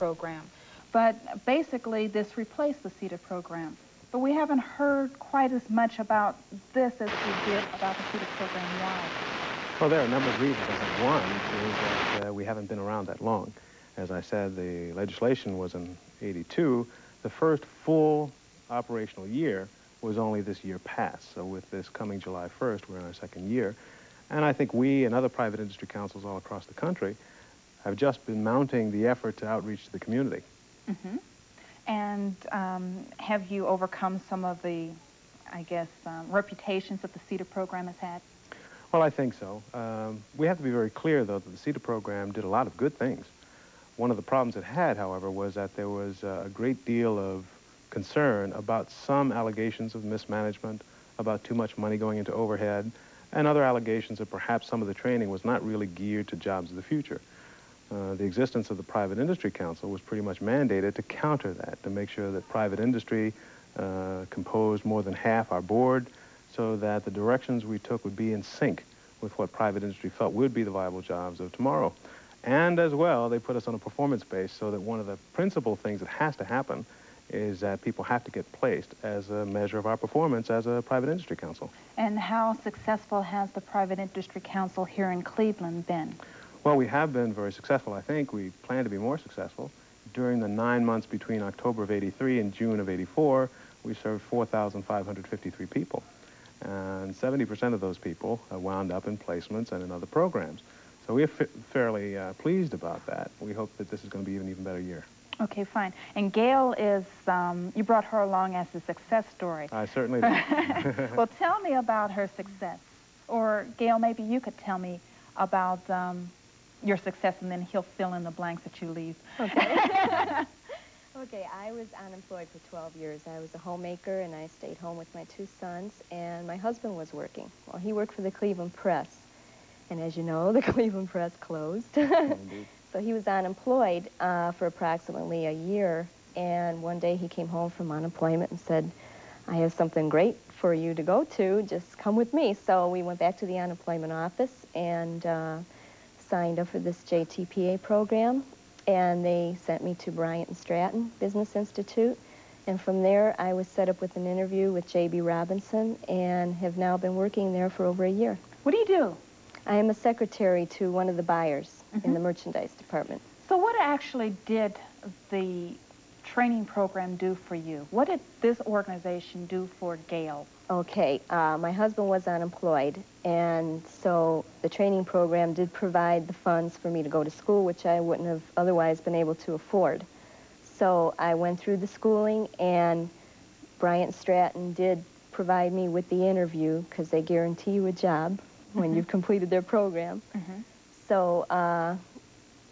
program. But basically, this replaced the CETA program. But we haven't heard quite as much about this as we did about the CETA program. Why? Well, there are a number of reasons. I think one is that we haven't been around that long. As I said, the legislation was in '82. The first full operational year was only this year past. So with this coming July 1st, we're in our second year. And I think we and other private industry councils all across the country have just been mounting the effort to outreach to the community. Mm-hmm. And have you overcome some of the, I guess, reputations that the CETA program has had? Well, I think so. We have to be very clear, though, that the CETA program did a lot of good things. One of the problems it had, however, was that there was a great deal of concern about some allegations of mismanagement, about too much money going into overhead, and other allegations that perhaps some of the training was not really geared to jobs of the future. The existence of the Private Industry Council was pretty much mandated to counter that, to make sure that private industry composed more than half our board, so that the directions we took would be in sync with what private industry felt would be the viable jobs of tomorrow. And as well, they put us on a performance base so that one of the principal things that has to happen is that people have to get placed as a measure of our performance as a private industry council. And how successful has the Private Industry Council here in Cleveland been? Well, we have been very successful. I think we plan to be more successful. During the 9 months between October of '83 and June of '84, we served 4,553 people. And 70% of those people wound up in placements and in other programs. So we're fairly pleased about that. We hope that this is going to be an even better year. Okay, fine. And Gail is, you brought her along as a success story. I certainly did. Well, tell me about her success. Or, Gail, maybe you could tell me about your success, and then he'll fill in the blanks that you leave. Okay. Okay, I was unemployed for 12 years. I was a homemaker, and I stayed home with my 2 sons, and my husband was working. Well, he worked for the Cleveland Press, and as you know, the Cleveland Press closed. Indeed. So he was unemployed for approximately a year, and one day he came home from unemployment and said, I have something great for you to go to, just come with me. So we went back to the unemployment office and signed up for this JTPA program, and they sent me to Bryant and Stratton Business Institute, and from there I was set up with an interview with J.B. Robinson and have now been working there for over a year. What do you do? I am a secretary to one of the buyers in the merchandise department. So what actually did the training program do for you? What did this organization do for Gail? Okay, my husband was unemployed, and so the training program did provide the funds for me to go to school, which I wouldn't have otherwise been able to afford. So I went through the schooling, and Bryant Stratton did provide me with the interview, because they guarantee you a job when you've completed their program. So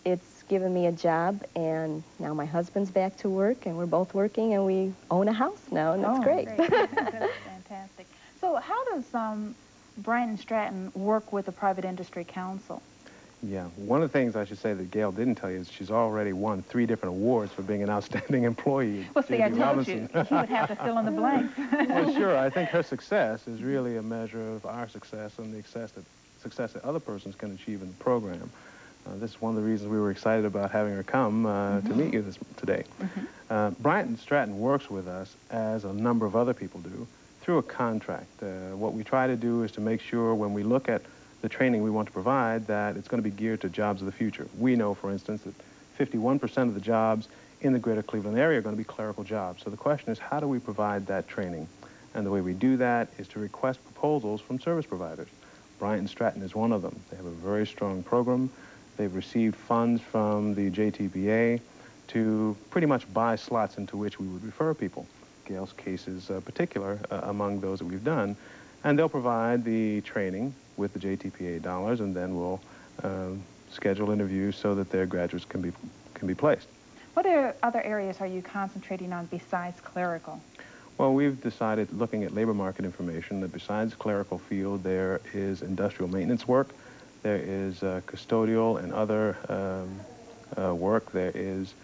it's given me a job, and now my husband's back to work, and we're both working, and we own a house now, and that's great. That's fantastic. So how does Bryant and Stratton work with the Private Industry Council? Yeah, one of the things I should say that Gail didn't tell you is she's already won 3 different awards for being an outstanding employee. Well, see, I told you, he would have to fill in the blanks. Well, sure, I think her success is really a measure of our success and the success that other persons can achieve in the program. This is one of the reasons we were excited about having her come to meet you today. Bryant and Stratton works with us, as a number of other people do, through a contract. What we try to do is to make sure when we look at the training we want to provide that it's going to be geared to jobs of the future. We know, for instance, that 51% of the jobs in the greater Cleveland area are going to be clerical jobs. So the question is, how do we provide that training? And the way we do that is to request proposals from service providers. Bryant and Stratton is one of them. They have a very strong program. They've received funds from the JTPA to pretty much buy slots into which we would refer people. Gail's case is particular among those that we've done. And they'll provide the training with the JTPA dollars, and then we'll schedule interviews so that their graduates can be placed. What other areas are you concentrating on besides clerical? Well, we've decided, looking at labor market information, that besides clerical field, there is industrial maintenance work, there is custodial and other work, there is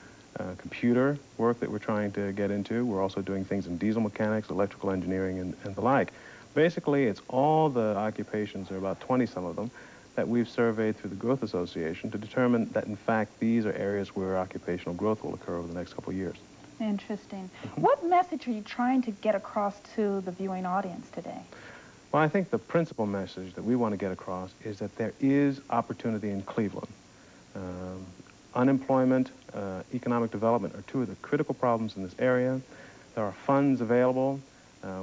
computer work that we're trying to get into. We're also doing things in diesel mechanics, electrical engineering, and the like. Basically, it's all the occupations, there are about 20 some of them, that we've surveyed through the Growth Association to determine that, in fact, these are areas where occupational growth will occur over the next couple of years. Interesting. What message are you trying to get across to the viewing audience today? Well, I think the principal message that we want to get across is that there is opportunity in Cleveland. Unemployment, economic development are two of the critical problems in this area. There are funds available.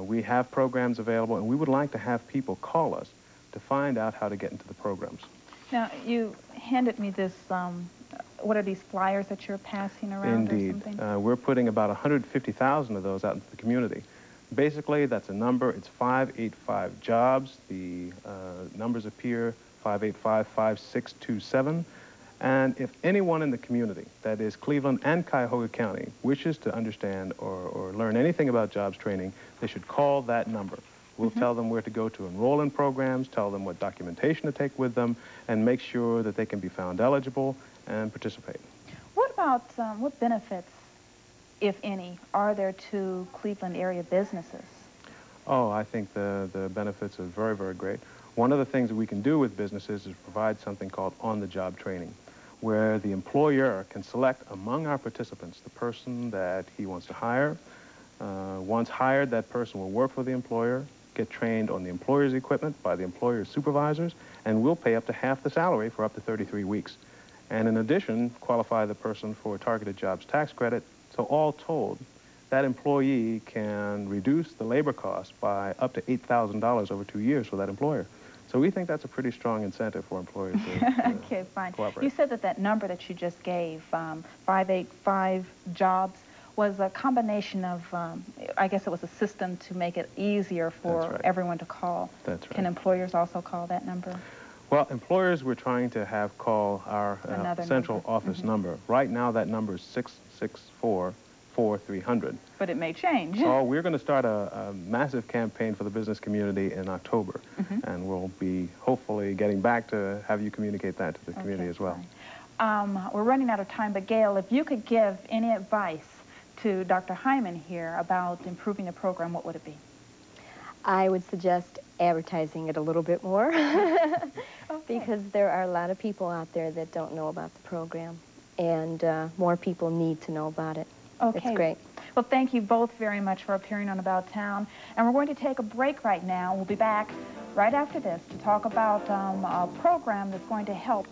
We have programs available, and we would like to have people call us to find out how to get into the programs. Now, you handed me this, what are these flyers that you're passing around or Indeed. something? We're putting about 150,000 of those out into the community. Basically, that's a number. It's 585 jobs. The numbers appear 585-5627. And if anyone in the community, that is Cleveland and Cuyahoga County, wishes to understand or learn anything about jobs training, they should call that number. We'll tell them where to go to enroll in programs, tell them what documentation to take with them, and make sure that they can be found eligible and participate. What about, what benefits, if any, are there to Cleveland area businesses? Oh, I think the benefits are very, very great. One of the things that we can do with businesses is provide something called on-the-job training, where the employer can select among our participants the person that he wants to hire. Once hired, that person will work for the employer, get trained on the employer's equipment by the employer's supervisors, and we'll pay up to half the salary for up to 33 weeks. And in addition, qualify the person for a targeted jobs tax credit. So all told, that employee can reduce the labor cost by up to $8,000 over 2 years for that employer. So we think that's a pretty strong incentive for employers to Okay, fine. cooperate. You said that that number that you just gave, 585 jobs, was a combination of, I guess it was a system to make it easier for everyone to call. That's right. Can employers also call that number? Well, employers we're trying to have call our central number. office number. Right now that number is 664-4300. But it may change. So we're going to start a massive campaign for the business community in October, and we'll be hopefully getting back to have you communicate that to the community as well. We're running out of time, but Gail, if you could give any advice to Dr. Hyman here about improving the program, what would it be? I would suggest advertising it a little bit more because there are a lot of people out there that don't know about the program, and more people need to know about it. Okay. It's great. Well, thank you both very much for appearing on About Town, and we're going to take a break right now. We'll be back right after this to talk about a program that's going to help